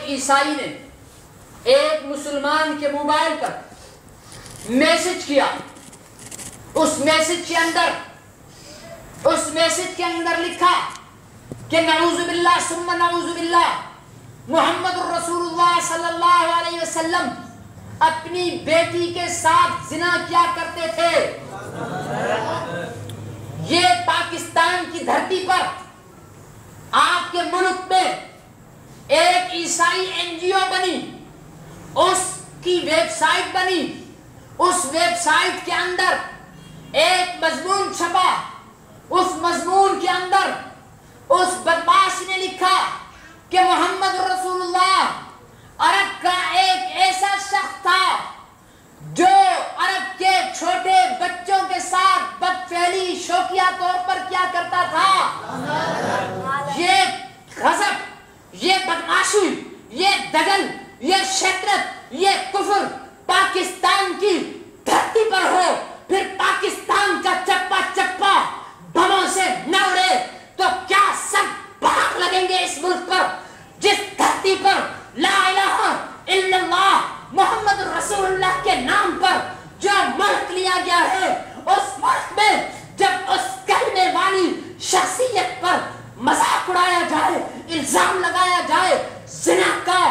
عیسائی نے ایک مسلمان کے موبائل پر میسج کیا، اس میسج کے اندر لکھا کہ نعوذ باللہ ثم نعوذ باللہ، محمد الرسول اللہ صلی اللہ علیہ وسلم اپنی بیٹی کے ساتھ زنا کیا کرتے تھے۔ یہ پاکستان کی دھرتی پر آپ کے ملک میں ایک عیسائی این جی او بنی، اس کی ویب سائٹ بنی، اس ویب سائٹ کے اندر ایک مضمون چھپا، اس مضمون کے اندر اس بدماش نے لکھا کہ محمد رسول اللہ عرب کا ایک ایسا شخص تھا جو عرب کے چھوٹے بچوں کے ساتھ بدفعلی شوقیہ طور پر کیا کرتا تھا۔ یہ غضب، یہ بدماشی، یہ دغل، یہ شیطنت، یہ کفر پاکستان کی دھرتی پر ہو، پھر پاکستان کا چپا چپا بموں سے نہ اڑے تو کیا سب بھاگ لگیں گے اس ملک پر جس دھرتی پر لا الہ الا اللہ محمد رسول اللہ کے نام پر جو ملک لیا گیا ہے، اس ملک میں جب اس کلمے والی شخصیت پر مذاق اڑایا جائے، الزام لگایا جائے زنا کا،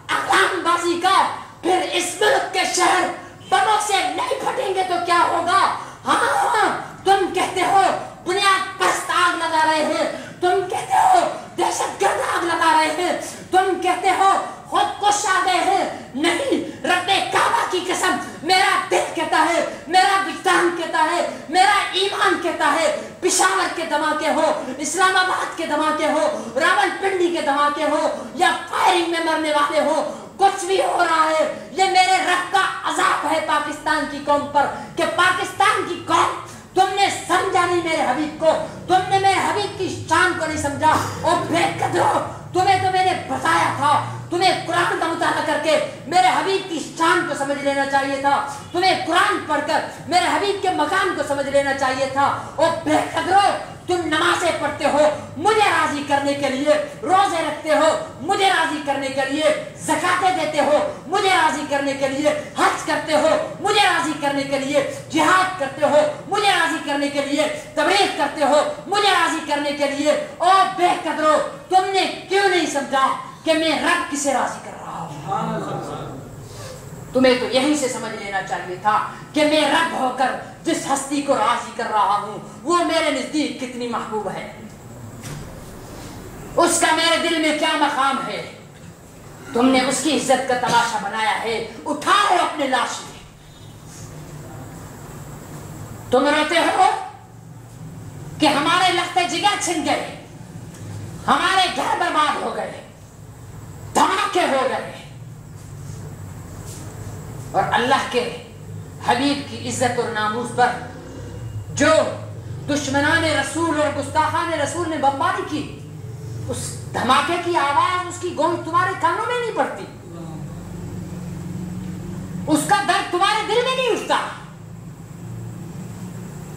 اقلام بازی کا، پھر اس ملک کے شہر بموں سے نہیں پھٹیں گے تو کیا ہوگا؟ ہاں تم کہتے ہو بنیاد پرست آگ لگا رہے ہیں، تم کہتے ہو دہشت گرد آگ لگا رہے ہیں، تم کہتے ہو خود کش آ گئے ہیں، نہیں، رب کعبہ کی قسم میرا دل کہتا ہے، میرا وجدان کہتا ہے، میرا ایمان کہتا ہے، پشاور کے دھماکے ہو، اسلام آباد کے دھماکے ہو، راول پنڈی کے دھماکے ہو یا فائرنگ میں مرنے والے ہو، کچھ بھی ہو رہا ہے، یہ میرے رب کا عذاب ہے پاکستان کی قوم پر کہ پاکستان کی قوم تم نے سمجھا نہیں میرے حبیب کو، تم نے میرے حبیب کی شان کو نہیں سمجھا۔ اور بے قدرو، تمہیں تو میں نے بتایا تھا، تمہیں قرآن کا مطالعہ کر کے میرے حبیب کی شان کو سمجھ لینا چاہیے تھا، تمہیں قرآن پڑھ کر میرے حبیب کے مقام کو سمجھ لینا چاہیے تھا۔ اور بے قدرو، تم نمازیں پڑھتے ہو مجھے راضی کرنے کے لیے، روزے رکھتے ہو مجھے راضی کرنے کے لیے، زکاتیں دیتے ہو مجھے راضی کرنے کے لیے، حج کرتے ہو مجھے راضی کرنے کے لیے، جہاد کرتے ہو مجھے راضی کرنے کے لیے، تبلیغ کرتے ہو مجھے راضی کرنے کے لیے۔ اور بے قدرو، تم نے کیوں نہیں سمجھا کہ میں رب کسے راضی کر رہا ہوں؟ تمہیں تو یہیں سے سمجھ لینا چاہیے تھا کہ میں رب ہو کر جس ہستی کو راضی کر رہا ہوں وہ میرے نزدیک کتنی محبوب ہے، اس کا میرے دل میں کیا مقام ہے۔ تم نے اس کی عزت کا تماشا بنایا ہے، اٹھاؤ اپنے لاش میں۔ تم روتے ہو کہ ہمارے لخت جگر چھن گئے، ہمارے گھر برباد ہو گئے، دھماکے ہو گئے، اور اللہ کے حبیب کی عزت اور ناموس پر جو دشمنان رسول اور گستاخان رسول نے بمباری کی، اس دھماکے کی آواز، اس کی گونج تمہارے کانوں میں نہیں پڑتی، اس کا درد تمہارے دل میں نہیں اٹھتا۔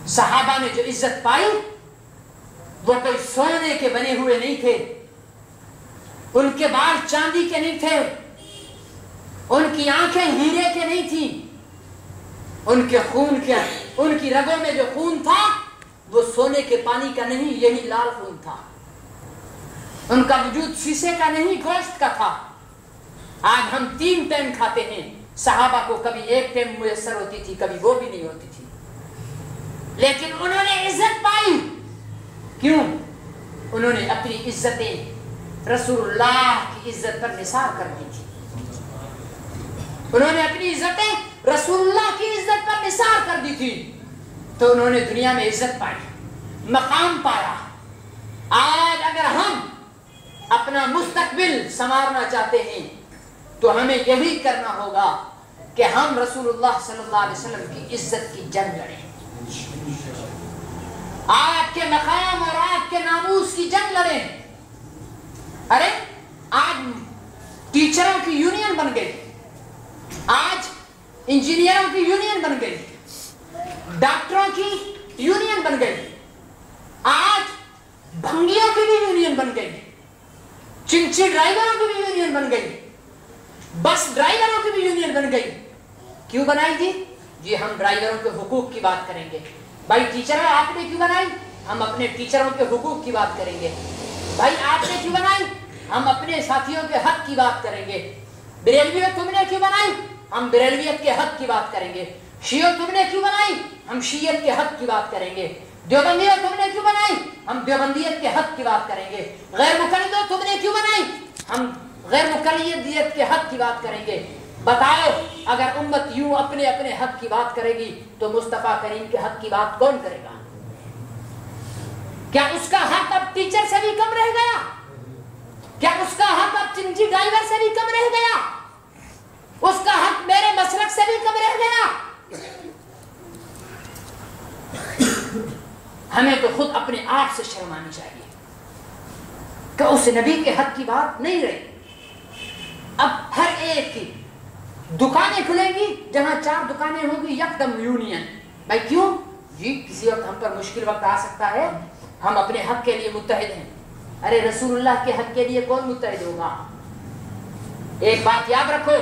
صحابہ نے جو عزت پائی وہ کوئی سونے کے بنے ہوئے نہیں تھے، ان کے بال چاندی کے نہیں تھے، ان کی آنکھیں ہیرے کے نہیں تھیں، ان کے خون کے، ان کی رگوں میں جو خون تھا وہ سونے کے پانی کا نہیں، یہی لال خون تھا۔ ان کا وجود شیشے کا نہیں، گوشت کا تھا۔ آج ہم 3 ٹائم کھاتے ہیں، صحابہ کو کبھی 1 ٹائم میسر ہوتی تھی، کبھی وہ بھی نہیں ہوتی تھی، لیکن انہوں نے عزت پائی۔ کیوں؟ انہوں نے اپنی عزتیں رسول اللہ کی عزت پر نثار کر دی تھی، انہوں نے اپنی عزتیں رسول اللہ کی عزت پر نثار کر دی تھی، تو انہوں نے دنیا میں عزت پائی، مقام پایا۔ آج اگر ہم اپنا مستقبل سنوارنا چاہتے ہیں تو ہمیں یہی کرنا ہوگا کہ ہم رسول اللہ صلی اللہ علیہ وسلم کی عزت کی جنگ لڑیں، آپ کے مقام اور آپ کے ناموس کی جنگ لڑیں۔ ارے آج ٹیچروں کی یونین بن گئی، آج انجینئروں کی یونین بن گئی، ڈاکٹروں کی یونین بن گئی، آج بھنگیوں کی بھی یونین بن گئی، چنچی ڈرائیوروں کی بھی یونین بن گئی، बस ड्राइवरों की भी यूनियन बन गई। क्यों बनाई थी? जी हम ड्राइवरों के हुकूक की बात करेंगे। भाई टीचर आपने क्यों बनाई? हम अपने टीचरों के हुकूक की बात करेंगे। भाई आपने क्यों बनाई? हम अपने साथियों के हक की बात करेंगे। बरेलवियत तुमने क्यों बनाई? हम बरेलवियत के हक की बात करेंगे। शियत तुमने क्यों बनाई? हम शियत के हक की बात करेंगे। देवबंदियत तुमने क्यों बनाई? हम देवबंदियत के हक की बात करेंगे। गैर मुकल्लिद तुमने क्यों बनाई? हम गैर मुकल्लिदियत के हक की बात करेंगे। बताओ, अगर उम्मत यूं अपने अपने हक की बात करेगी तो मुस्तफा करीम के हक की बात कौन करेगा? क्या उसका हक अब टीचर से भी कम रह गया? क्या उसका हक अब चिंची ड्राइवर से भी कम रह गया? उसका हक मेरे मसलक से भी कम रह गया? हमें तो खुद अपने आप से शर्म आनी चाहिए कि उस नबी के हक की बात नहीं रही। अब हर एक की दुकानें खुलेंगी, जहां 4 दुकानें होंगी यकदम यूनियन। भाई क्यों? जी किसी वक्त हम पर मुश्किल वक्त आ सकता है, हम अपने हक के लिए मुत्तहिद हैं। अरे रसूलुल्लाह के हक के लिए कौन मुत्तहिद होगा? एक बात याद रखो,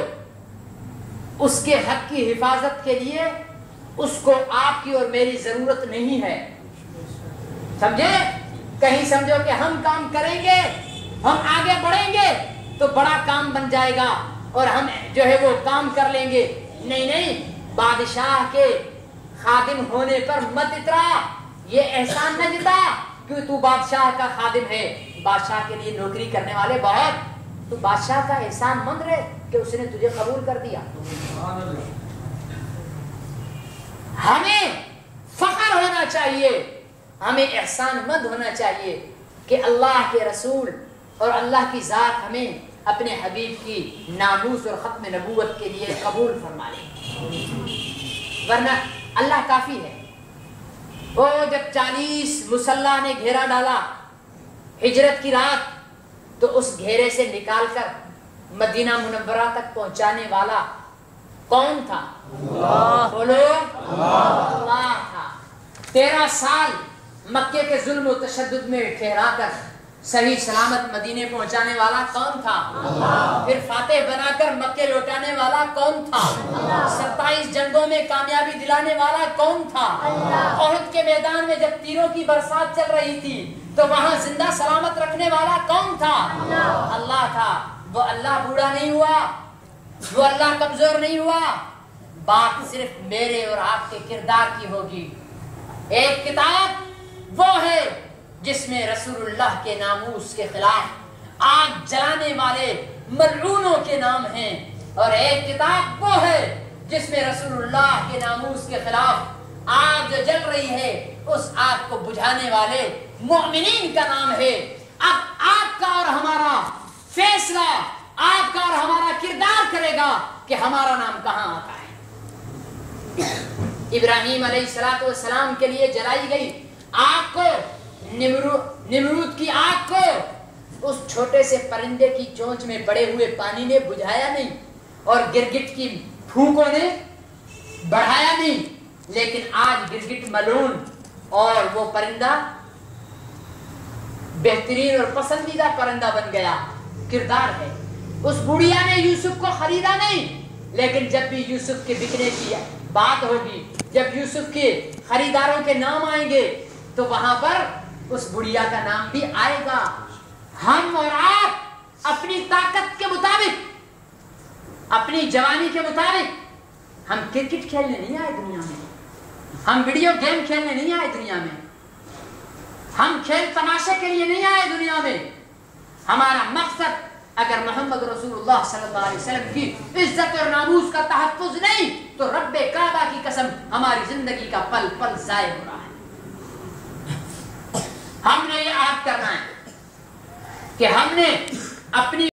उसके हक की हिफाजत के लिए उसको आपकी और मेरी जरूरत नहीं है। समझे? कहीं समझो कि हम काम करेंगे, हम आगे बढ़ेंगे तो बड़ा काम बन जाएगा और हम जो है वो काम कर लेंगे। नहीं नहीं, बादशाह के खादिम होने पर मत इतरा, ये एहसान न जता कि तू बादशाह का खादिम है। बादशाह के लिए नौकरी करने वाले बहुत, तू बादशाह का एहसान मंद रहे कि उसने तुझे कबूल कर दिया। हमें फख्र होना चाहिए, हमें एहसान मंद होना चाहिए कि अल्लाह के रसूल और अल्लाह की जात हमें अपने हबीब की नामूस और खत्म नबूवत के लिए कबूल फरमा ले, वरना अल्लाह काफी है। वो जब 40 मुसल्ला ने घेरा डाला हिजरत की रात, तो उस घेरे से निकालकर मदीना मुनव्वरा तक पहुंचाने वाला कौन था? बोलो, अल्लाह था। 13 साल मक्के के जुल्म और तशद्दुद में ठहराकर सही सलामत मदीने पहुंचाने वाला कौन था? फिर फातेह बनाकर मक्के लौटाने वाला कौन था? 27 जंगों में कामयाबी दिलाने वाला कौन था? ओहद के मैदान में जब तीरों की बरसात चल रही थी तो वहां जिंदा सलामत रखने वाला कौन था? अल्लाह था। वो अल्लाह बूढ़ा नहीं हुआ, वो अल्लाह कमजोर नहीं हुआ। बात सिर्फ मेरे और आपके किरदार की होगी। एक किताब वो है जिसमें रसूलुल्लाह के नामूस के खिलाफ आग जलाने वाले मलऊनों के नाम हैं, और एक किताब वो है जिसमें रसूलुल्लाह के नामूस के खिलाफ आग जो जल रही है उस आग को बुझाने वाले मोमिनीन का नाम है। अब आपका और हमारा फैसला, आपका और हमारा किरदार करेगा कि हमारा नाम कहां आता है। इब्राहीम अलैहिस्सलाम के लिए जलाई गई आग को, निमरूद की आग को उस छोटे से परिंदे की चोंच में पड़े हुए पानी ने बुझाया नहीं, और गिरगिट की फूकों ने बढ़ाया नहीं। लेकिन आज गिरगिट मलून और वो परिंदा बेहतरीन और पसंदीदा परिंदा बन गया। किरदार है। उस बुढ़िया ने यूसुफ को खरीदा नहीं, लेकिन जब भी यूसुफ के बिकने की बात होगी, जब यूसुफ के खरीदारों के नाम आएंगे तो वहां पर उस बुढ़िया का नाम भी आएगा। हम और आप अपनी ताकत के मुताबिक, अपनी जवानी के मुताबिक, हम क्रिकेट खेलने नहीं आए दुनिया में, हम वीडियो गेम खेलने नहीं आए दुनिया में, हम खेल तमाशे के लिए नहीं आए दुनिया में। हमारा मकसद अगर मोहम्मद रसूलुल्लाह सल्लल्लाहु अलैहि वसल्लम की इज्जत और नामूस का तहफ्फुज नहीं तो रब्बे काबा की कसम हमारी जिंदगी का पल पल जाय हो रहा है। हमने ये याद करना है कि हमने अपनी